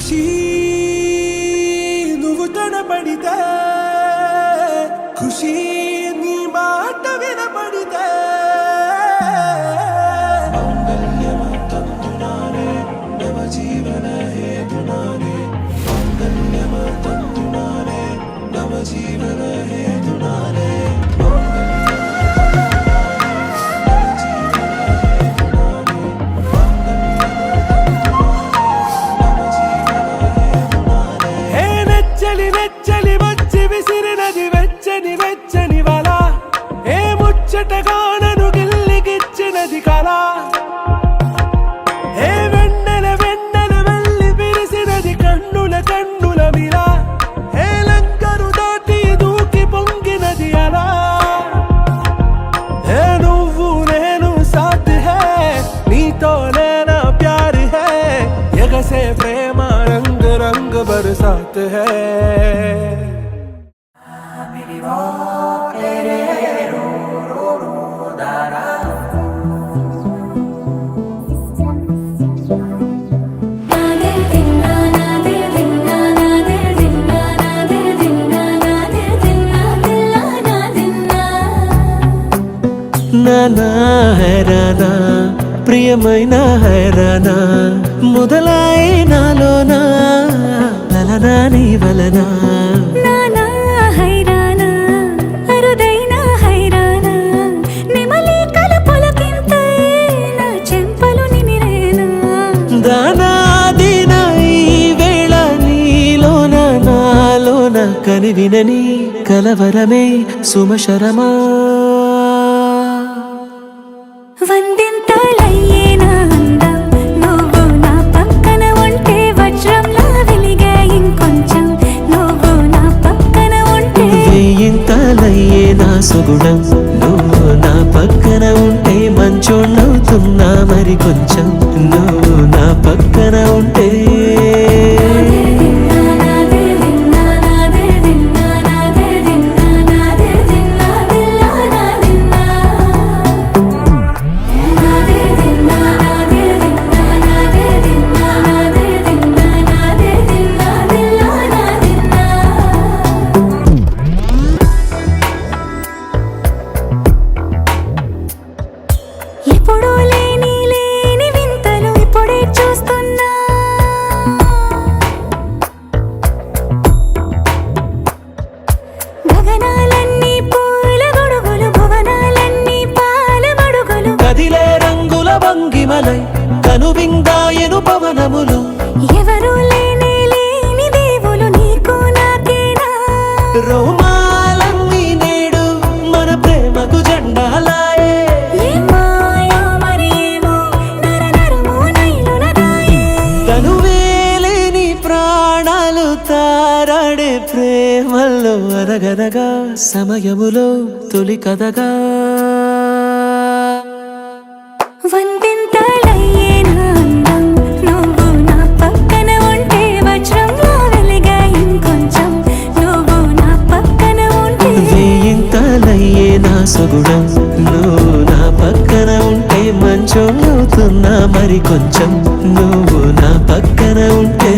ఖుషీ నువ్వు కనపడితే ఖుషీ నీ మాట వినపడితే మంగళ్యమంతంతునానే నవ జీవన హేతునానే మంగళ్యమంతంతునానే నవ జీవన హేతునానే ముచ్చటగానను గిల్లిగిచ్చినది కళ ఏ వెన్నెల వెన్నెల వెళ్ళి విరిసినది కన్నుల కన్నుల మిలా ఏ లంకరు దాటి దూకి పొంగినది అలా ఏ నువ్వు నేను సాథ్ హే నీతోనే నా ప్యార్ హే ఎగసే ప్రేమ రంగ్ రంగ్ బరసాత్ హే నానా హైరానా ప్రియమైన హైరానా మొదలాయి నాలోనా లలనా నీ వలనా నానా హైరానా అరుదైన హైరానా నెమలి కలపులకింతై నా చెంపలు నిమిరేనా దానాదిన ఈ వేళ నీలోన నాలోన కనివినని కలవరమే సుమశరమా వందింతలయ్యేనా అందం నువ్వు నా పక్కన ఉంటే వజ్రంలా వెలిగే ఇంకొంచెం నువ్వు నా పక్కన ఉంటే వేయింతలయ్యే నా సుగుణం నువ్వు నా పక్కన ఉంటే మంచోళ్ళవుతున్నా మరి కొంచెం నువ్వు నా పక్కన ఉంటే ఎప్పుడూ లేని లేని వింతలు ఇప్పుడే చూస్తున్నా గగనాలన్నీ పూల గొడుగులు భువనాలన్నీ పాల మడుగులు కదిలే రంగుల భంగిమలై కనువిందాయను పవనములు ఎవరూ లేని లేని దేవులు నీకు నాకేనా రోమాలన్నీ నేడు మన ప్రేమకు జెండాలాయే ఏమాయో మరి ఏమో నరనరమో నైలున దాయే తనువేలేని ప్రాణాలు తారాడే ప్రేమల్లో అరగరగా సమయములో తొలి కథగా వందింతలయ్యేనా అందం నువ్వు నా పక్కన ఉంటే వజ్రంలా వెలిగే ఇంకొంచెం నువ్వు నా పక్కన ఉంటే వేయింతలయ్యే నా సగుణం నువ్వు నా పక్కన ఉంటే మంచోళ్ళవుతున్నా మరి కొంచెం నువ్వు నా పక్కన ఉంటే